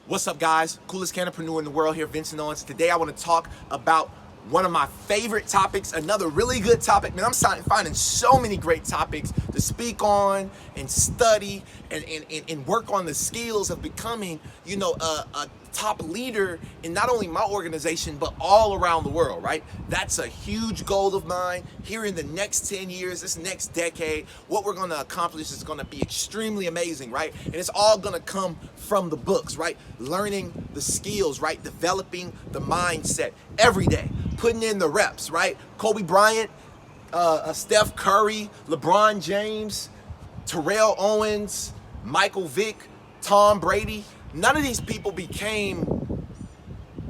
What's up, guys? Coolest canopreneur in the world here, Vincent Owens. Today I want to talk about one of my favorite topics, another really good topic. Man, I'm finding so many great topics to speak on and study and work on the skills of becoming, a top leader in not only my organization, but all around the world, right? That's a huge goal of mine. Here in the next 10 years, this next decade, what we're gonna accomplish is gonna be extremely amazing, right? And it's all gonna come from the books, right? Learning the skills, right? Developing the mindset every day, putting in the reps, right? Kobe Bryant, Steph Curry, LeBron James, Terrell Owens, Michael Vick, Tom Brady. None of these people became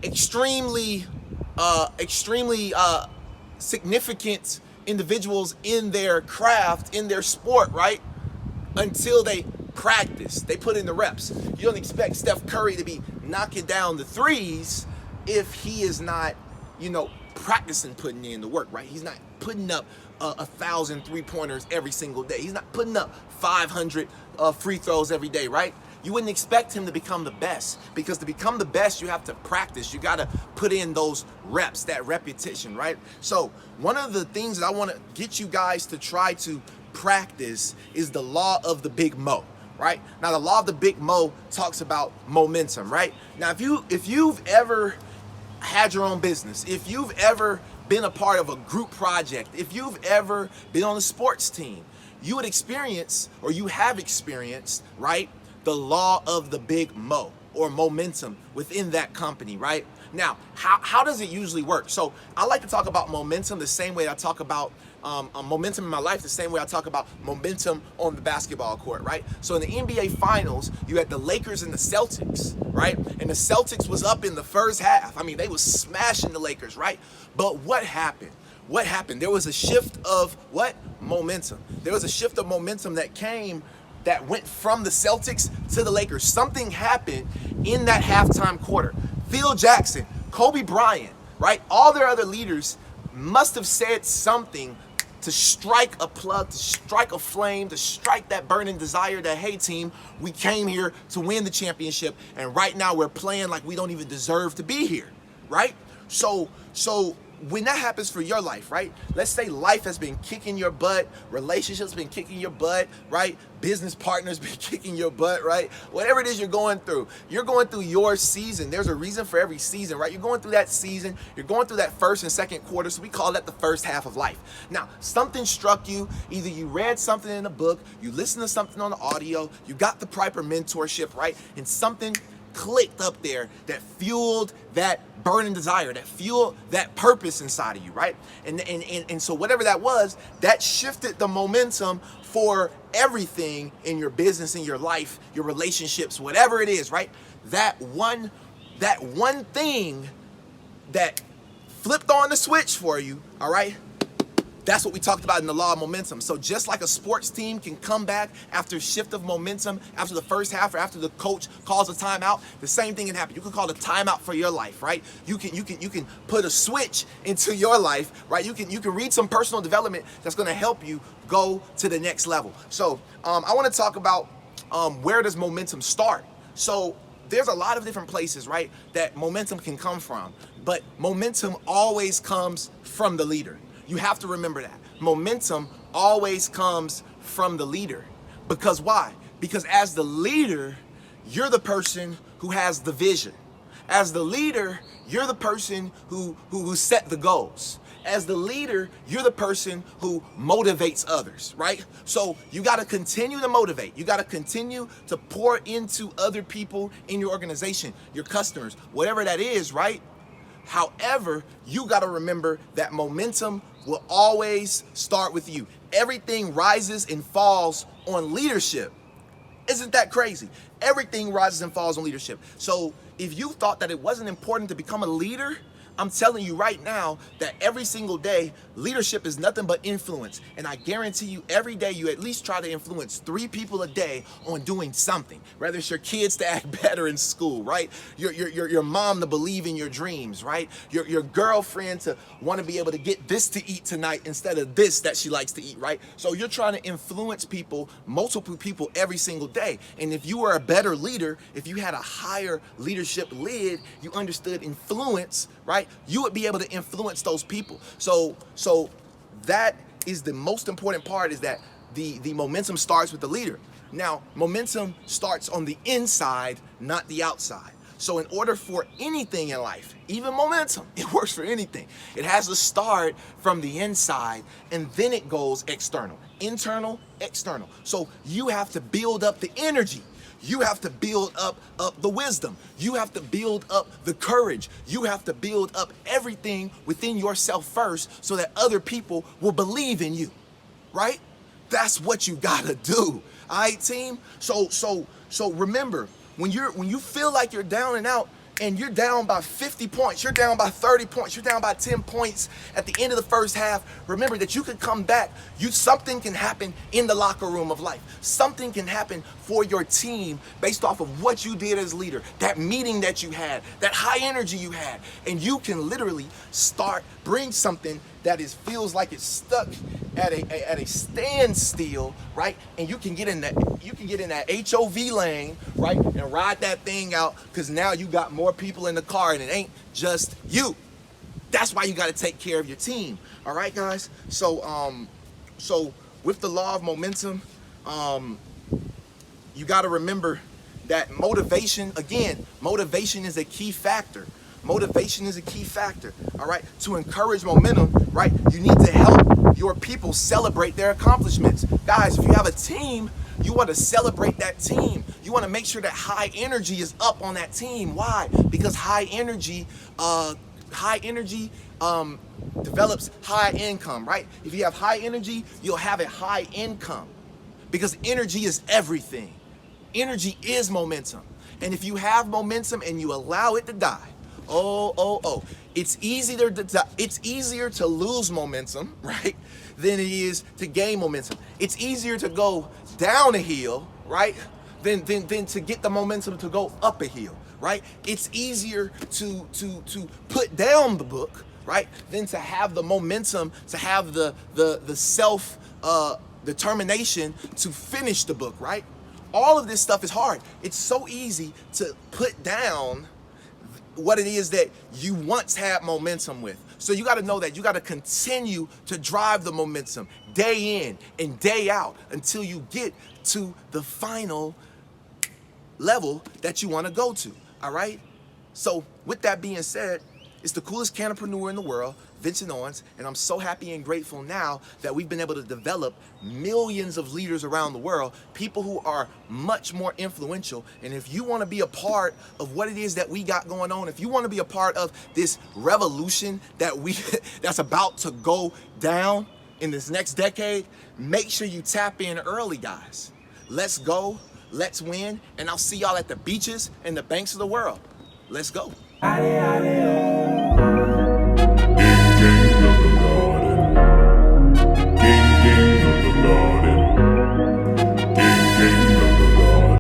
extremely significant individuals in their craft, in their sport, right? Until they practice, they put in the reps. You don't expect Steph Curry to be knocking down the threes if he is not, practicing putting in the work, right? He's not putting up 1,000 3-pointers every single day. He's not putting up 500 free throws every day, right? You wouldn't expect him to become the best, because to become the best, you have to practice. You got to put in those reps, that repetition, right? So one of the things that I want to get you guys to try to practice is the law of the Big Mo, right? Now, the law of the Big Mo talks about momentum, right? Now, if you've ever had your own business, if you've ever been a part of a group project, if you've ever been on a sports team, you would experience, or you have experienced, right, the law of the Big Mo, or momentum within that company, right? Now, how does it usually work? So I like to talk about momentum the same way I talk about momentum in my life, the same way I talk about momentum on the basketball court, right? So in the NBA Finals, you had the Lakers and the Celtics, right? And the Celtics was up in the first half. I mean, they was smashing the Lakers, right? But what happened? What happened? There was a shift of what? Momentum. There was a shift of momentum that went from the Celtics to the Lakers. Something happened in that halftime quarter. Phil Jackson, Kobe Bryant, right? All their other leaders must have said something to strike a plug, to strike a flame, to strike that burning desire that, hey team, we came here to win the championship, and right now we're playing like we don't even deserve to be here, right? So when that happens for your life, right? Let's say life has been kicking your butt, relationships been kicking your butt, right? Business partners been kicking your butt, right? Whatever it is you're going through your season. There's a reason for every season, right? You're going through that season, you're going through that first and second quarter, so we call that the first half of life. Now, something struck you, either you read something in a book, you listened to something on the audio, you got the proper mentorship, right? And something clicked up there that fueled that burning desire, that fueled that purpose inside of you, right? And so whatever that was, that shifted the momentum for everything in your business, in your life, your relationships, whatever it is, right? That one thing that flipped on the switch for you, all right? That's what we talked about in the law of momentum. So just like a sports team can come back after a shift of momentum, after the first half, or after the coach calls a timeout, the same thing can happen. You can call a timeout for your life, right? You can put a switch into your life, right? You can read some personal development that's going to help you go to the next level. So I want to talk about where does momentum start. So there's a lot of different places, right, that momentum can come from, but momentum always comes from the leader. You have to remember that. Momentum always comes from the leader. Because why? Because as the leader, you're the person who has the vision. As the leader, you're the person who set the goals. As the leader, you're the person who motivates others, right? So you got to continue to motivate. You got to continue to pour into other people in your organization, your customers, whatever that is, right? However, you got to remember that momentum will always start with you. Everything rises and falls on leadership. Isn't that crazy? Everything rises and falls on leadership. So if you thought that it wasn't important to become a leader, I'm telling you right now that every single day, leadership is nothing but influence. And I guarantee you every day you at least try to influence 3 people a day on doing something. Whether it's your kids to act better in school, right? Your mom to believe in your dreams, right? Your girlfriend to want to be able to get this to eat tonight instead of this that she likes to eat, right? So you're trying to influence people, multiple people every single day. And if you were a better leader, if you had a higher leadership lid, you understood influence, right? You would be able to influence those people. So that is the most important part, is that the momentum starts with the leader. Now, momentum starts on the inside, not the outside. So in order for anything in life, even momentum, it works for anything. It has to start from the inside and then it goes external. Internal, external. So you have to build up the energy. You have to build up the wisdom. You have to build up the courage. You have to build up everything within yourself first so that other people will believe in you, right? That's what you gotta do. All right, team? So remember, when you feel like you're down and out, and you're down by 50 points, you're down by 30 points, you're down by 10 points at the end of the first half, remember that you can come back. Something can happen in the locker room of life. Something can happen for your team based off of what you did as leader, that meeting that you had, that high energy you had, and you can literally bring something that feels like it's stuck at a standstill, right? And you can get in that HOV lane, right, and ride that thing out, because now you got more people in the car and it ain't just you. That's why you got to take care of your team. All right, guys. So with the law of momentum, you got to remember that motivation is a key factor. Motivation is a key factor, all right? To encourage momentum, right, you need to help your people celebrate their accomplishments. Guys, if you have a team, you want to celebrate that team. You want to make sure that high energy is up on that team. Why? Because high energy develops high income, right? If you have high energy, you'll have a high income, because energy is everything. Energy is momentum. And if you have momentum and you allow it to die, it's easier to lose momentum, right, than it is to gain momentum. It's easier to go down a hill, right, than to get the momentum to go up a hill, right? It's easier to put down the book, right, than to have the momentum, to have the self determination to finish the book, right? All of this stuff is hard. It's so easy to put down what it is that you once had momentum with. So you got to know that you got to continue to drive the momentum day in and day out until you get to the final level that you want to go to. All right? So with that being said, it's the coolest canopreneur in the world, Vincent Owens, and I'm so happy and grateful now that we've been able to develop millions of leaders around the world, people who are much more influential. And if you want to be a part of what it is that we got going on, if you want to be a part of this revolution that's about to go down in this next decade, make sure you tap in early, guys. Let's go, let's win, and I'll see y'all at the beaches and the banks of the world. Let's go.